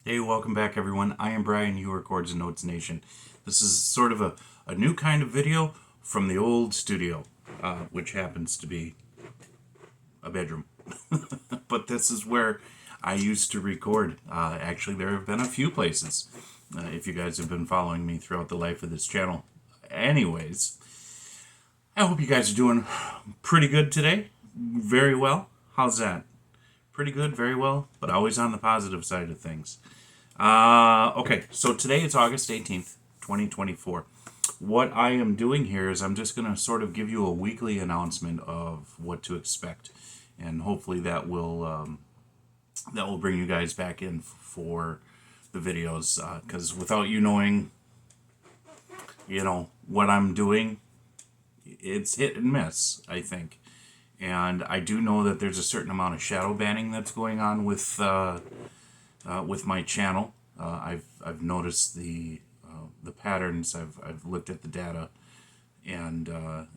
Hey, welcome back everyone. I am Brian, you are Chords and Notes Nation. This is sort of a new kind of video from the old studio, which happens to be a bedroom. But this is where I used to record. Actually, there have been a few places, if you guys have been following me throughout the life of this channel. Anyways, I hope you guys are doing pretty good today. Very well. How's that? Pretty good, very well, but always on the positive side of things. Okay, so today it's August 18th, 2024. What I am doing here is I'm just going to sort of give you a weekly announcement of what to expect. And hopefully that will bring you guys back in for the videos. Because without you knowing, what I'm doing, it's hit and miss, I think. And I do know that there's a certain amount of shadow banning that's going on with my channel. I've noticed the patterns. I've looked at the data, and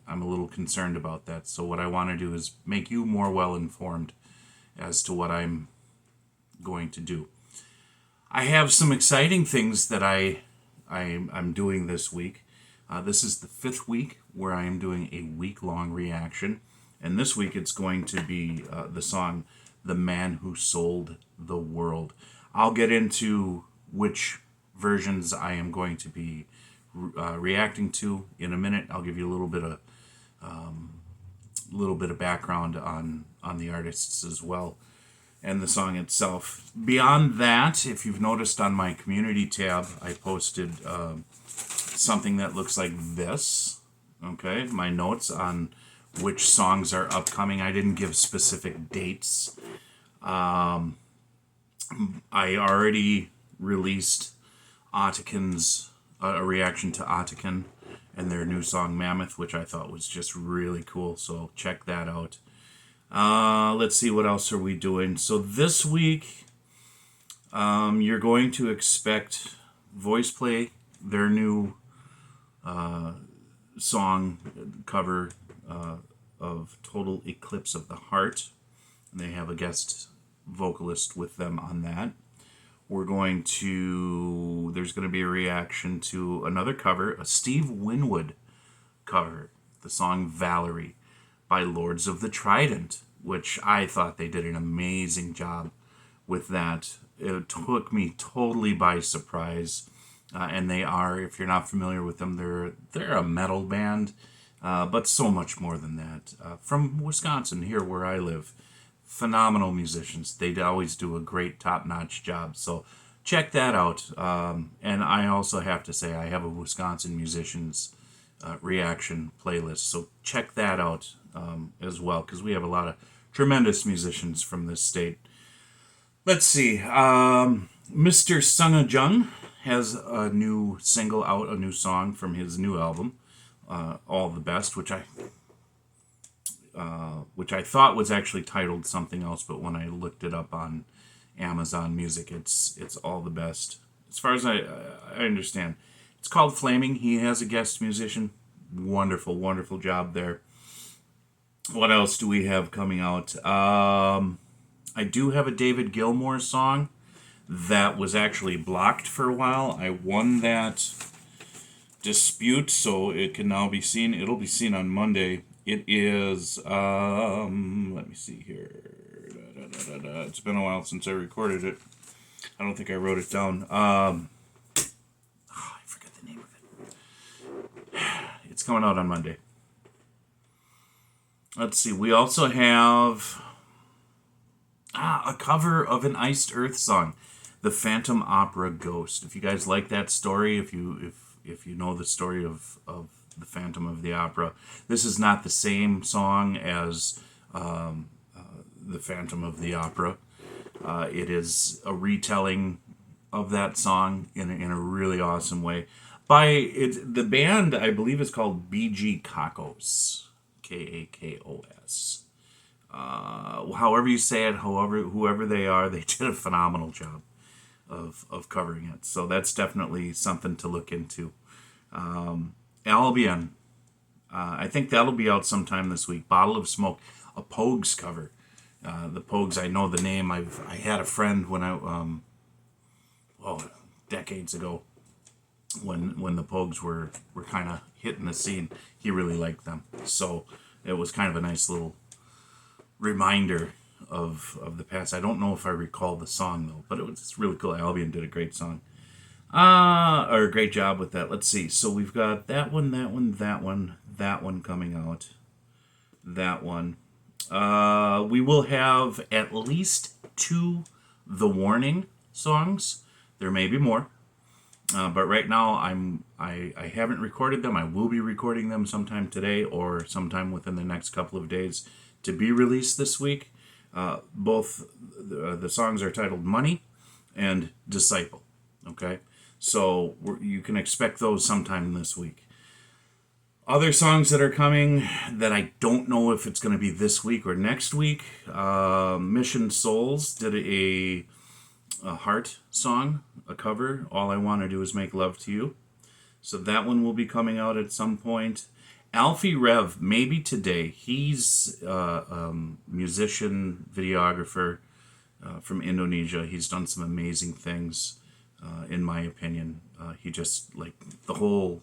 I'm a little concerned about that. So what I want to do is make you more well informed as to what I'm going to do. I have some exciting things that I'm doing this week. This is the 5th week where I am doing a week-long reaction. And this week it's going to be the song "The Man Who Sold the World." I'll get into which versions I am going to be reacting to in a minute. I'll give you a little bit of background on the artists as well and the song itself. Beyond that, if you've noticed on my community tab, I posted something that looks like this. Okay, my notes on which songs are upcoming. I didn't give specific dates. I already released Ottiken's a reaction to Ottiken and their new song Mammoth, which I thought was just really cool, so check that out. Let's see, what else are we doing? So this week, you're going to expect Voice Play, their new song cover of Total Eclipse of the Heart. And they have a guest vocalist with them on that. There's going to be a reaction to another cover, a Steve Winwood cover, the song Valerie by Lords of the Trident, which I thought they did an amazing job with that. It took me totally by surprise. And they are, if you're not familiar with them, they're a metal band, but so much more than that. From Wisconsin, here where I live. Phenomenal musicians. They always do a great top-notch job. So check that out. And I also have to say I have a Wisconsin musicians reaction playlist. So check that out as well, because we have a lot of tremendous musicians from this state. Let's see. Mr. Sung Jung has a new single out, a new song from his new album, All the Best, which I thought was actually titled something else, but when I looked it up on Amazon Music, it's All the Best. As far as I understand, it's called Flaming. He has a guest musician. Wonderful, wonderful job there. What else do we have coming out? I do have a David Gilmour song that was actually blocked for a while. I won that dispute, so it can now be seen. It'll be seen on Monday. It is, let me see here. It's been a while since I recorded it. I don't think I wrote it down. I forgot the name of it. It's coming out on Monday. Let's see. We also have a cover of an Iced Earth song, The Phantom Opera Ghost. If you guys like that story, if you know the story of the Phantom of the Opera, this is not the same song as the Phantom of the Opera. It is a retelling of that song in a really awesome way. The band, I believe, is called B.G. Kakos, Kakos. However you say it, whoever they are, they did a phenomenal job of covering it. So that's definitely something to look into. Albion, I think that'll be out sometime this week. Bottle of Smoke, a Pogues cover. The Pogues, I know the name. I had a friend when decades ago, when the Pogues were kind of hitting the scene. He really liked them, so it was kind of a nice little reminder of the past. I don't know if I recall the song though, but it's really cool. Albion did a great song, or a great job with that. Let's see. So we've got that one, that one, that one, that one coming out. That one. We will have at least 2 The Warning songs. There may be more. But right now, I haven't recorded them. I will be recording them sometime today or sometime within the next couple of days to be released this week. Both the songs are titled Money and Disciple. Okay? So you can expect those sometime this week. Other songs that are coming that I don't know if it's going to be this week or next week. Mission Souls did a Heart song, a cover. All I Want to Do Is Make Love to You. So that one will be coming out at some point. Alfie Rev, maybe today. He's a musician, videographer from Indonesia. He's done some amazing things, in my opinion. He just, like, the whole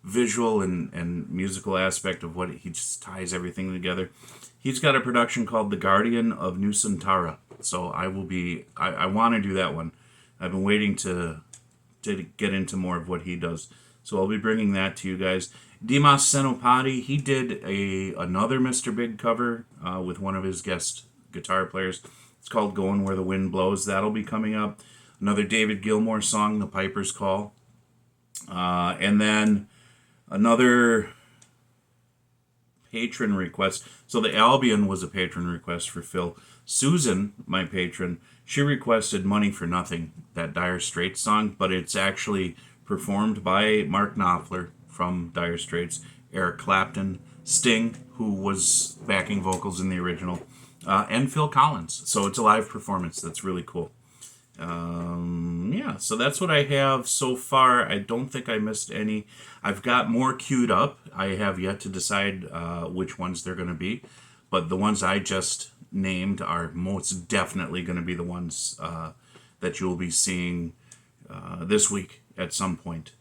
visual and musical aspect of what he just ties everything together. He's got a production called The Guardian of Nusantara. So I want to do that one. I've been waiting to get into more of what he does. So I'll be bringing that to you guys. Dimas Senopati, he did another Mr. Big cover with one of his guest guitar players. It's called Going Where the Wind Blows. That'll be coming up. Another David Gilmour song, The Piper's Call. And then another patron request. So the Albion was a patron request for Phil. Susan, my patron, she requested Money for Nothing, that Dire Straits song, but it's actually performed by Mark Knopfler from Dire Straits, Eric Clapton, Sting, who was backing vocals in the original, and Phil Collins. So it's a live performance. That's really cool. Yeah, so that's what I have so far. I don't think I missed any. I've got more queued up. I have yet to decide which ones they're going to be, but the ones I just named are most definitely going to be the ones that you'll be seeing this week at some point.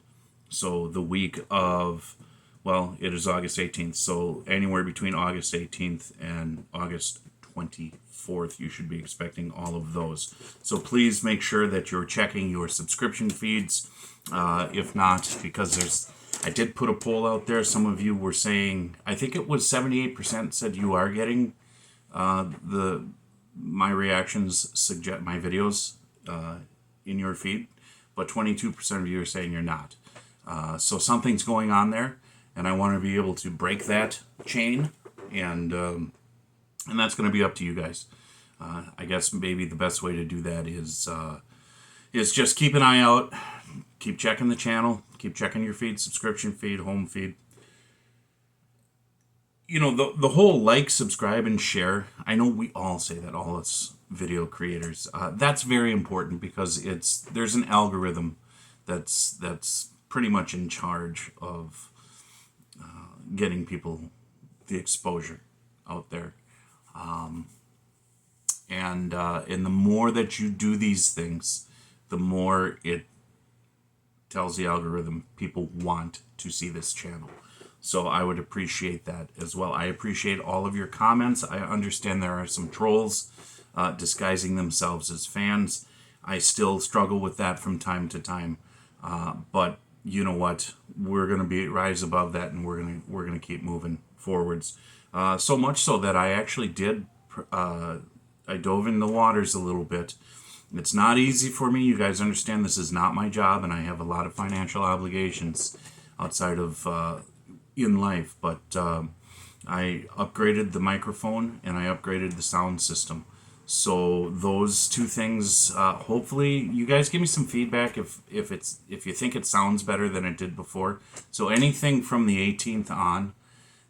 So the week of, well, it is August 18th, so anywhere between August 18th and August 24th, you should be expecting all of those. So please make sure that you're checking your subscription feeds. If not, because I did put a poll out there. Some of you were saying, I think it was 78% said you are getting my reactions, suggest my videos in your feed, but 22% of you are saying you're not. So something's going on there, and I want to be able to break that chain, and that's going to be up to you guys. I guess maybe the best way to do that is just keep an eye out, keep checking the channel, keep checking your feed, subscription feed, home feed. You know, the whole like, subscribe, and share, I know we all say that, all us video creators. That's very important because there's an algorithm that's pretty much in charge of getting people the exposure out there. And the more that you do these things, the more it tells the algorithm people want to see this channel. So I would appreciate that as well. I appreciate all of your comments. I understand there are some trolls disguising themselves as fans. I still struggle with that from time to time. But you know what? We're going to rise above that, and we're going to keep moving forwards. So much so that I actually did I dove in the waters a little bit. It's not easy for me. You guys understand this is not my job, and I have a lot of financial obligations outside of in life. But I upgraded the microphone and I upgraded the sound system. So those two things, hopefully you guys give me some feedback if you think it sounds better than it did before. So anything from the 18th on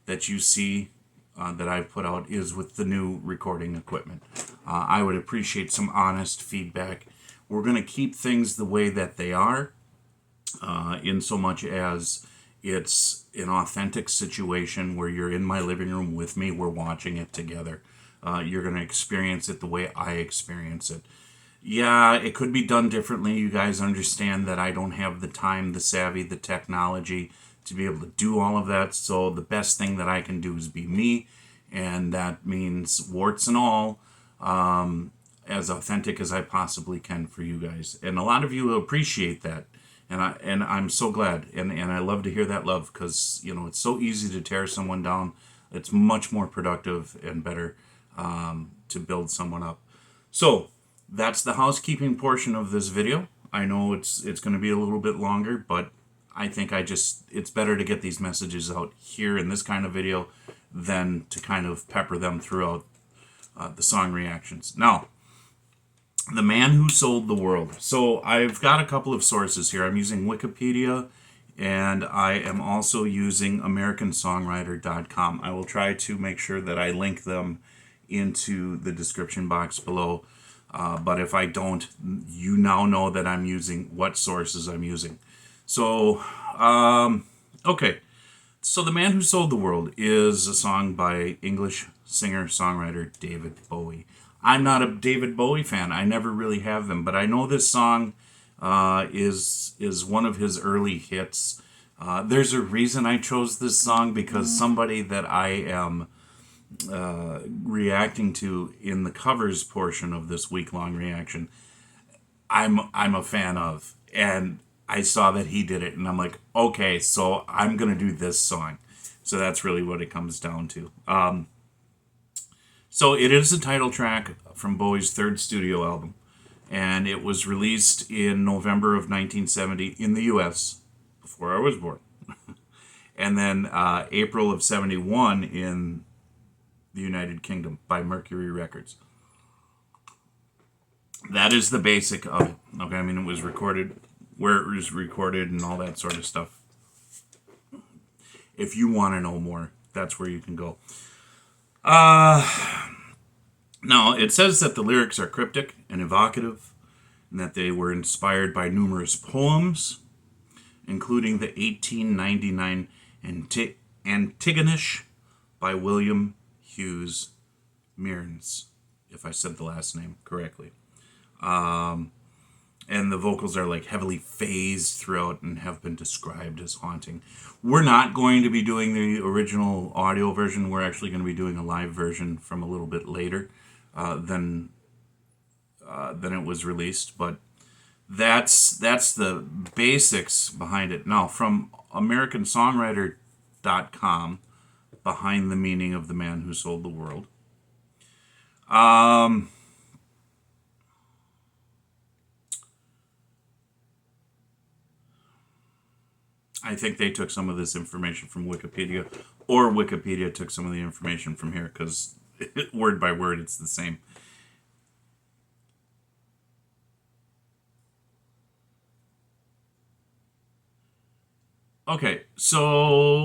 that you see that I've put out is with the new recording equipment. I would appreciate some honest feedback. We're going to keep things the way that they are, in so much as it's an authentic situation where you're in my living room with me, we're watching it together. You're going to experience it the way I experience it. Yeah, it could be done differently. You guys understand that I don't have the time, the savvy, the technology to be able to do all of that. So the best thing that I can do is be me, and that means warts and all, as authentic as I possibly can for you guys. And a lot of you appreciate that. And I'm so glad, and I love to hear that love, because it's so easy to tear someone down. It's much more productive and better to build someone up. So that's the housekeeping portion of this video. I know it's going to be a little bit longer, but I think it's better to get these messages out here in this kind of video than to kind of pepper them throughout the song reactions. Now, the Man Who Sold the World. So I've got a couple of sources here. I'm using Wikipedia, and I am also using AmericanSongwriter.com. I will try to make sure that I link them into the description box below. But if I don't, you now know that I'm using what sources I'm using. So, okay. So The Man Who Sold the World is a song by English singer-songwriter David Bowie. I'm not a David Bowie fan. I never really have been, but I know this song is one of his early hits. There's a reason I chose this song, because somebody that I am reacting to in the covers portion of this week-long reaction, I'm a fan of, and I saw that he did it, and I'm like, okay, so I'm gonna do this song. So that's really what it comes down to. So it is the title track from Bowie's third studio album, and it was released in November of 1970 in the U.S., before I was born, and then April of 71 in the United Kingdom by Mercury Records. That is the basic of it. Okay, I mean, it was recorded where it was recorded and all that sort of stuff. If you want to know more, that's where you can go. Now, it says that the lyrics are cryptic and evocative, and that they were inspired by numerous poems, including the 1899 Antigonish by William Hughes Mearns, if I said the last name correctly. And the vocals are like heavily phased throughout and have been described as haunting. We're not going to be doing the original audio version. We're actually going to be doing a live version from a little bit later than it was released. But that's the basics behind it. Now, from AmericanSongwriter.com, behind the meaning of The Man Who Sold the World. I think they took some of this information from Wikipedia, or Wikipedia took some of the information from here, because word by word it's the same. Okay, so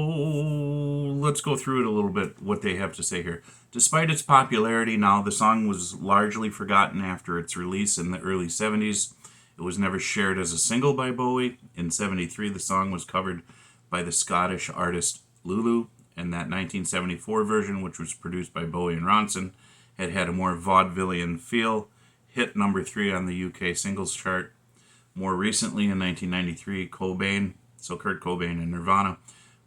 let's go through it a little bit, what they have to say here. Despite its popularity now, the song was largely forgotten after its release in the early 70s. It was never shared as a single by Bowie. In 73, the song was covered by the Scottish artist Lulu, and that 1974 version, which was produced by Bowie and Ronson, had a more vaudevillian feel, hit number 3 on the UK singles chart. More recently, in 1993, Kurt Cobain and Nirvana,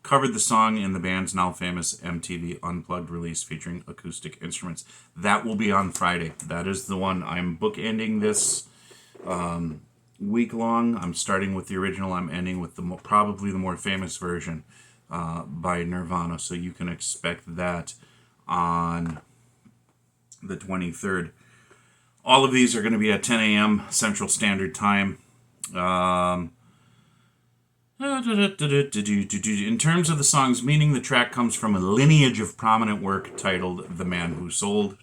covered the song in the band's now famous MTV Unplugged release featuring acoustic instruments. That will be on Friday. That is the one. I'm bookending this week long. I'm starting with the original. I'm ending with probably the more famous version by Nirvana. So you can expect that on the 23rd. All of these are going to be at 10 a.m. Central Standard Time. In terms of the song's meaning, the track comes from a lineage of prominent work titled The Man Who Sold...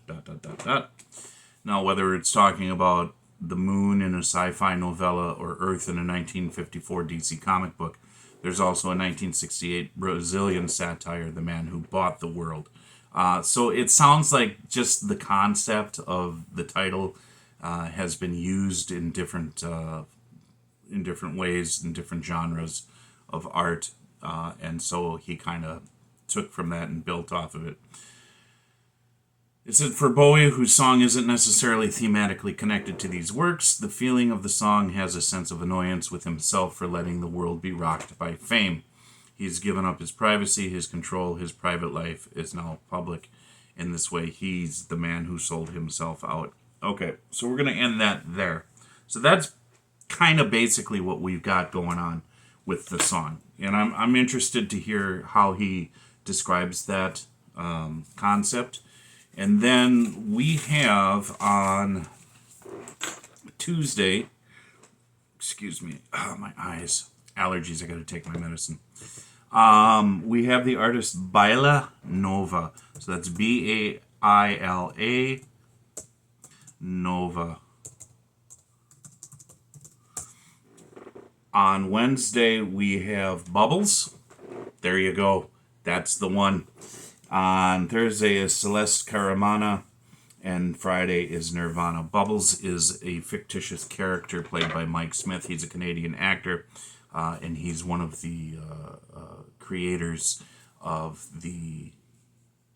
Now, whether it's talking about the moon in a sci-fi novella or Earth in a 1954 DC comic book, there's also a 1968 Brazilian satire, The Man Who Bought the World. So it sounds like just the concept of the title has been used in different ways, in different genres of art, and so he kind of took from that and built off of it. It said, for Bowie, whose song isn't necessarily thematically connected to these works, the feeling of the song has a sense of annoyance with himself for letting the world be rocked by fame. He's given up his privacy, his control, his private life is now public. In this way, he's the man who sold himself out. Okay, so we're going to end that there. So that's kind of basically what we've got going on with the song. And I'm interested to hear how he describes that concept. And then we have on Tuesday, excuse me, my eyes, allergies, I got to take my medicine. We have the artist Baila Nova. So that's Baila Nova. On Wednesday, we have Bubbles. There you go. That's the one. On Thursday is Celeste Caramana. And Friday is Nirvana. Bubbles is a fictitious character played by Mike Smith. He's a Canadian actor. And he's one of the creators of the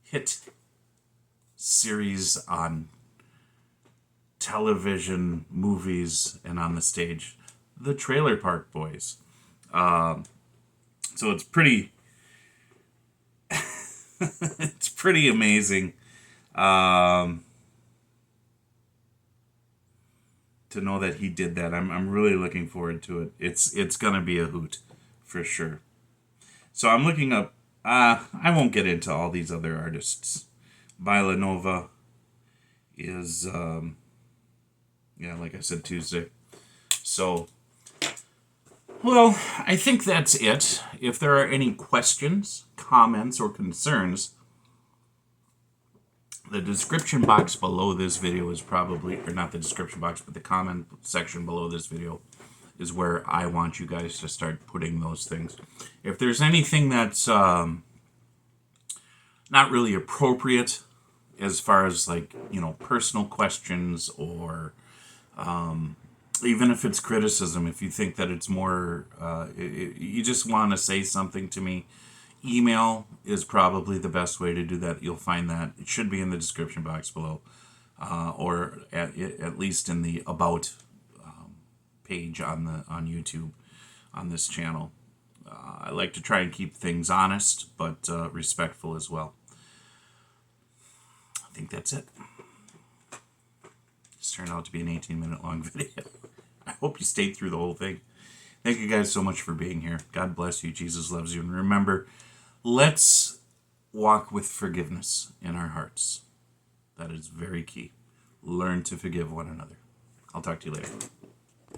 hit series on television, movies, and on the stage, The Trailer Park Boys. So it's pretty it's pretty amazing to know that he did that. I'm really looking forward to it. It's gonna be a hoot for sure. So I'm looking up. I won't get into all these other artists. Baila Nova is like I said, Tuesday. So, well, I think that's it. If there are any questions, comments, or concerns, the description box below this video is probably, or not the description box, but the comment section below this video is where I want you guys to start putting those things. If there's anything that's not really appropriate as far as like, personal questions or even if it's criticism, if you think that it's more, you just want to say something to me, email is probably the best way to do that. You'll find that. It should be in the description box below, or at least in the About page on YouTube on this channel. I like to try and keep things honest, but respectful as well. I think that's it. This turned out to be an 18-minute long video. I hope you stayed through the whole thing. Thank you guys so much for being here. God bless you. Jesus loves you. And remember, let's walk with forgiveness in our hearts. That is very key. Learn to forgive one another. I'll talk to you later.